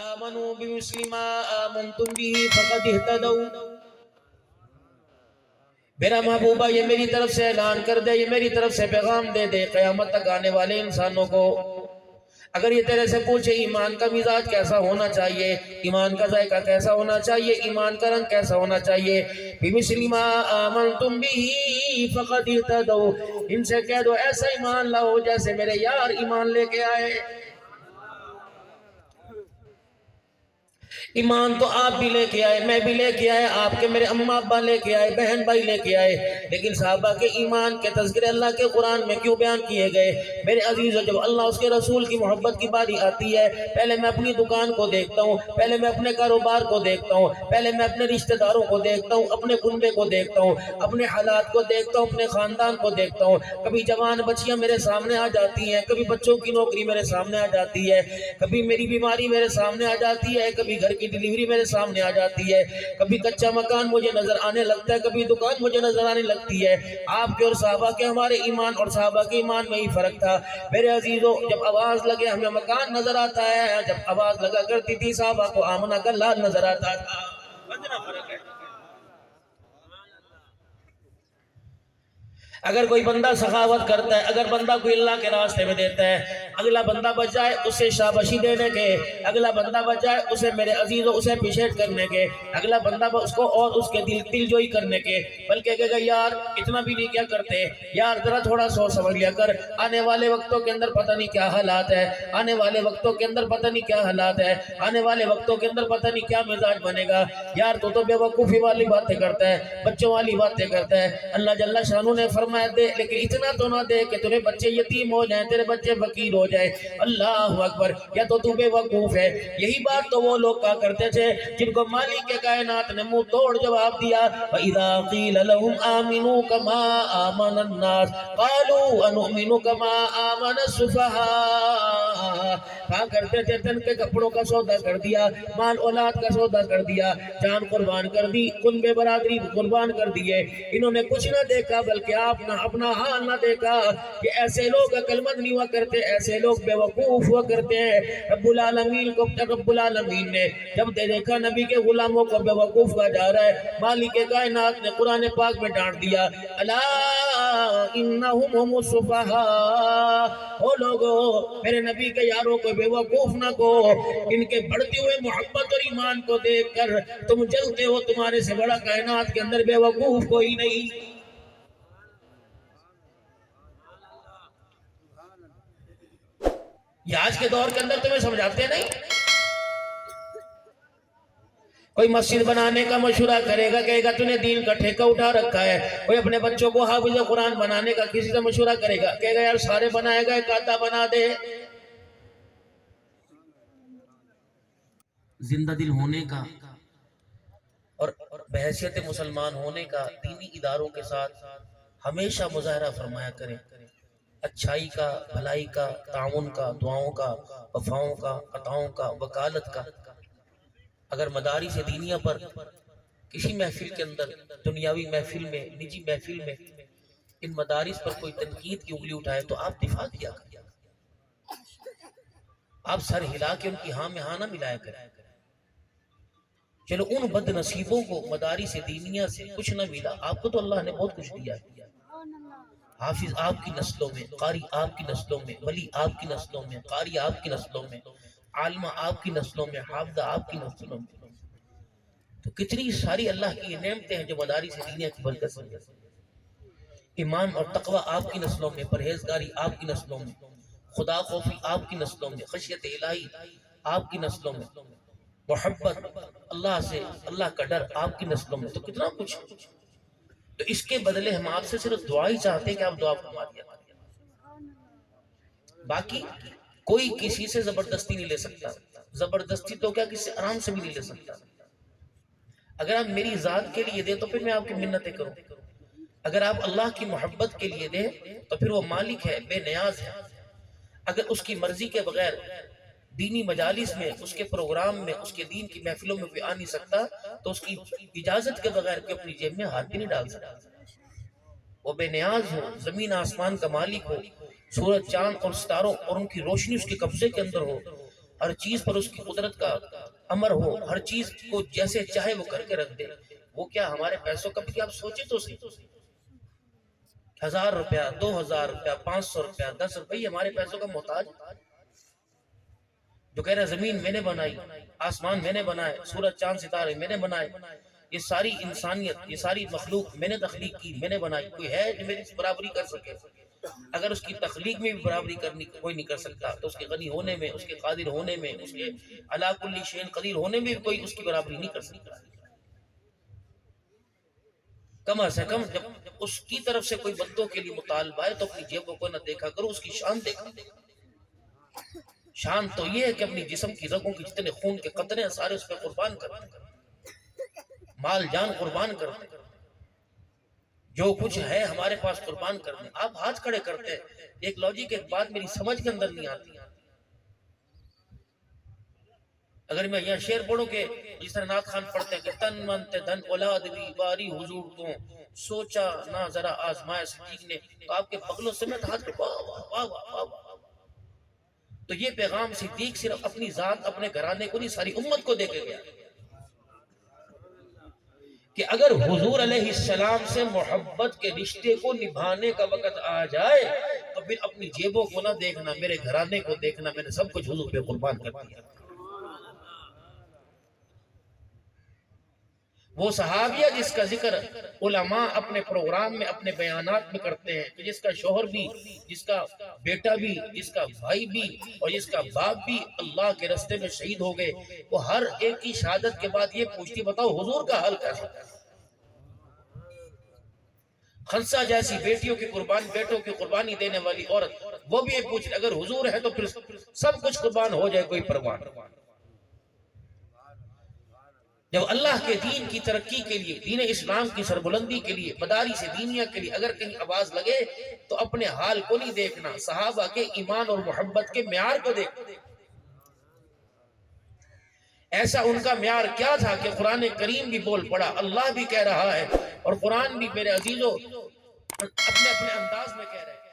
آمنوا بمثل ما آمنتم به فقد اهتدوا. میرا محبوبہ یہ میری طرف سے اعلان کر دے، یہ میری طرف سے پیغام دے دے قیامت تک آنے والے انسانوں کو. اگر یہ تیرے سے پوچھے ایمان کا مزاج کیسا ہونا چاہیے، ایمان کا ذائقہ کیسا ہونا چاہیے، ایمان کا رنگ کیسا ہونا چاہیے، بِمِثْلِ مَا آمَنْتُمْ بِهِ فَقَدْ اهْتَدَوْا، ان سے کہہ دو ایسا ایمان لاؤ جیسے میرے یار ایمان لے کے آئے. ایمان تو آپ بھی لے کے آئے، میں بھی لے کے آئے، آپ کے میرے اماں ابا لے کے آئے، بہن بھائی لے کے آئے، لیکن صحابہ کے ایمان کے تذکرے اللہ کے قرآن میں کیوں بیان کیے گئے؟ میرے عزیزو، جب اللہ اس کے رسول کی محبت کی باری آتی ہے، پہلے میں اپنی دکان کو دیکھتا ہوں، پہلے میں اپنے کاروبار کو دیکھتا ہوں، پہلے میں اپنے رشتہ داروں کو دیکھتا ہوں، اپنے کنبے کو دیکھتا ہوں، اپنے حالات کو دیکھتا ہوں، اپنے خاندان کو دیکھتا ہوں. کبھی جوان بچیاں میرے سامنے آ جاتی ہیں، کبھی بچوں کی نوکری میرے سامنے آ جاتی ہے، کبھی میری بیماری میرے سامنے آ جاتی ہے، کبھی گھر کی ڈیلیوری میرے سامنے آ جاتی ہے، کبھی کچا مکان مجھے نظر آنے لگتا ہے، کبھی دکان مجھے نظر آنے لگتی ہے. آپ کے اور صحابہ کے ہمارے ایمان اور صحابہ کے ایمان میں ہی فرق تھا. میرے عزیزو، جب آواز لگے ہمیں مکان نظر آتا ہے، جب آواز لگا کرتی تھی صحابہ کو آمنہ کا لال نظر آتا تھا. اتنا فرق ہے. اگر کوئی بندہ سخاوت کرتا ہے، اگر بندہ کوئی اللہ کے راستے میں دیتا ہے، اگلا بندہ بچ جائے اسے شاباشی دینے کے، اگلا بندہ بچ جائے اسے میرے عزیزو اسے پیشیٹ کرنے کے، اگلا بندہ اس کو اور اس کے دل جوئی کرنے کے، بلکہ کہے گا یار اتنا بھی نہیں کیا کرتے، یار ذرا تھوڑا سوچ سمجھ لیا کر، آنے والے وقتوں کے اندر پتہ نہیں کیا حالات ہے، آنے والے وقتوں کے اندر پتہ نہیں کیا حالات ہے، آنے والے وقتوں کے اندر پتہ نہیں کیا مزاج بنے گا. یار تو بے وقوفی والی باتیں کرتا ہے، بچوں والی باتیں کرتا ہے. اللہ جل شانہ نے فرمایا دے، لیکن اتنا تو نہ دے کہ تیرے بچے یتیم ہو جائیں، تیرے بچے فقیر ہو جائیں. اللہ اکبر. یا تو بے وقوف ہے. یہی بات تو وہ لوگ کہا کرتے تھے جن کو مالک کائنات نے منہ توڑ جواب دیا، وَإِذَا قِيلَ لَهُمْ آمِنُوا كَمَا آمَنَ النَّاسِ قَالُوا أَنُؤْمِنُ كَمَا آمَنَ السُّفَهَاءُ. کہا کرتے تھے تن کے کپڑوں کا سودا کر دیا، مال اولاد کا سودا کر دیا، جان قربان کر دی، کنبے برادری قربان کر دیے. انہوں نے کچھ نہ دیکھا بلکہ آپ نہ اپنا حال نہ دیکھا کہ ایسے لوگ عقل مند نہیں ہوا کرتے، ایسے لوگ بے وقوف ہوا کرتے ہیں. رب العالمین نے جب دیکھا نبی کے غلاموں کو بے وقوف کہا جا رہا ہے، مالک کائنات نے قرآن پاک میں ڈانٹ دیا، الا انہم هم السفہاء. او لوگو، میرے نبی کے یاروں کو بے وقوف نہ کو. ان کے بڑھتے ہوئے محبت اور ایمان کو دیکھ کر تم جلتے ہو، تمہارے سے بڑا کائنات کے اندر بے وقوف کوئی نہیں. یہ آج کے دور کے اندر تمہیں سمجھاتے نہیں. کوئی مسجد بنانے کا مشورہ کرے گا، کہے گا تو نے دین کا ٹھیکہ اٹھا رکھا ہے. کوئی اپنے بچوں کو حافظ قرآن بنانے کا کسی سے مشورہ کرے گا، کہے گا یار سارے بنائے گا ایک آدھا بنا دے. زندہ دل ہونے کا اور بحیثیت مسلمان ہونے کا دینی اداروں کے ساتھ ہمیشہ مظاہرہ فرمایا کریں، اچھائی کا، بھلائی کا، تعاون کا، دعاؤں کا، وفاؤں کا، عطاؤں کا، وکالت کا. اگر مدارس دینیہ پر کسی محفل کے اندر، دنیاوی محفل میں، نجی محفل میں ان مدارس پر کوئی تنقید کی انگلی اٹھائے تو آپ دفاع کیا کریں، آپ سر ہلا کے ان کی ہاں میں ہاں نہ ملایا کریں. چلو ان بد نصیبوں کو مدارس دینیہ سے کچھ نہ ملا، آپ کو تو اللہ نے بہت کچھ دیا ہے. حافظ آپ کی نسلوں میں، قاری آپ کی نسلوں میں، ولی آپ کی نسلوں میں، قاری آپ کی نسلوں میں، عالمہ آپ کی نسلوں میں، حافظہ آپ کی نسلوں میں. تو کتنی ساری اللہ کی نعمتیں ہیں جو مدارس دینیہ کی برکت سے. ایمان اور تقوی آپ کی نسلوں میں، پرہیزگاری آپ کی نسلوں میں، خدا خوفی آپ کی نسلوں میں، خشیت الہی آپ کی نسلوں میں، محبت اللہ سے، اللہ کا ڈر آپ کی نسلوں میں. تو کتنا کچھ. تو اس کے بدلے ہم آپ سے صرف دعا ہی چاہتے ہیں کہ آپ دعا فرما دیا. باقی کوئی کسی سے زبردستی نہیں لے سکتا. زبردستی تو کیا کسی سے آرام سے بھی نہیں لے سکتا. اگر آپ میری ذات کے لیے دیں تو پھر میں آپ کی منتیں کروں. اگر آپ اللہ کی محبت کے لیے دیں تو پھر وہ مالک ہے، بے نیاز ہے. اگر اس کی مرضی کے بغیر دینی مجالس میں، اس کے پروگرام میں، اس کے دین کی محفلوں میں کوئی آ نہیں سکتا تو اس کی اجازت کے بغیر کوئی اپنی جیب میں ہاتھ بھی نہیں ڈال سکتا. وہ بے نیاز ہو، زمین آسمان کا مالک ہو، سورج چاند اور ستاروں اور ان کی روشنی اس کے قبضے کے اندر ہو. ہر چیز پر اس کی قدرت کا امر ہو، ہر چیز کو جیسے چاہے وہ کر کے رکھ دے، وہ کیا ہمارے پیسوں کا بھی آپ سوچیں تو صحیح، 1000 روپیہ 2000 روپیہ 500 روپیہ 10 روپیہ ہمارے پیسوں کا محتاج، جو کہہ رہے زمین میں نے بنائی، آسمان میں نے بنائے، سورج چاند ستارے میں نے بنائے، یہ ساری انسانیت، یہ ساری مخلوق میں نے تخلیق کی، میں نے بنائی، کوئی ہے جو میری برابری کر سکے؟ اگر اس کی تخلیق میں بھی برابری کرنی کوئی نہیں کر سکتا تو اس کے غنی ہونے میں، اس کے قادر ہونے میں، اس کے علی کل شیء قدیر ہونے میں بھی کوئی اس کی برابری نہیں کر سکتا۔ کم از کم جب اس کی طرف سے کوئی بندوں کے لیے مطالبہ ہے تو اپنی جیبوں کو نہ دیکھا کرو، اس کی شان دیکھا۔ شان تو یہ ہے کہ اپنی جسم کی رگوں کی جتنے خون کے قطرے ہیں سارے اس پہ قربان کرتے ہیں، مال جان قربان کرتے ہیں، جو کچھ ہے ہمارے پاس قربان کرتے ہیں۔ آپ ہاتھ کھڑے کرتے ہیں، ایک لاجک ایک بات میری سمجھ کے اندر نہیں آتی، اگر میں یہاں شعر پڑھوں کہ جس طرح نعت خان پڑھتے ہیں کہ تن من تے دھن اولاد بھی باری حضور تو سوچا نہ ذرا آزمائے صدیق نے، تو آپ کے بغلوں سے میں ہاتھ واہ واہ واہ واہ واہ واہ۔ تو یہ پیغام صدیق صرف اپنی ذات اپنے گھرانے کو نہیں ساری امت کو دے کے گیا کہ اگر حضور علیہ السلام سے محبت کے رشتے کو نبھانے کا وقت آ جائے تو پھر اپنی جیبوں کو نہ دیکھنا، میرے گھرانے کو دیکھنا، میں نے سب کچھ حضور پہ قربان کر دیا۔ وہ صحابیہ جس کا ذکر علماء اپنے پروگرام میں اپنے بیانات میں کرتے ہیں کہ جس کا شوہر بھی، جس کا بیٹا بھی، جس کا بھائی بھی اور جس کا باپ بھی اللہ کے راستے میں شہید ہو گئے، وہ ہر ایک کی شہادت کے بعد یہ پوچھتی بتاؤ حضور کا حال کیسا؟ خنسا جیسی بیٹیوں کی قربانی، بیٹوں کی قربانی دینے والی عورت وہ بھی یہ پوچھ اگر حضور ہے تو پھر سب کچھ قربان ہو جائے، کوئی پرواہ نہیں۔ جب اللہ کے دین کی ترقی کے لیے، دین اسلام کی سربلندی کے لیے، مدارس دینیہ کے لیے اگر کہیں آواز لگے تو اپنے حال کو نہیں دیکھنا، صحابہ کے ایمان اور محبت کے معیار کو دیکھنا۔ ایسا ان کا معیار کیا تھا کہ قرآن کریم بھی بول پڑا، اللہ بھی کہہ رہا ہے اور قرآن بھی میرے عزیزوں اپنے اپنے انداز میں کہہ رہے ہیں۔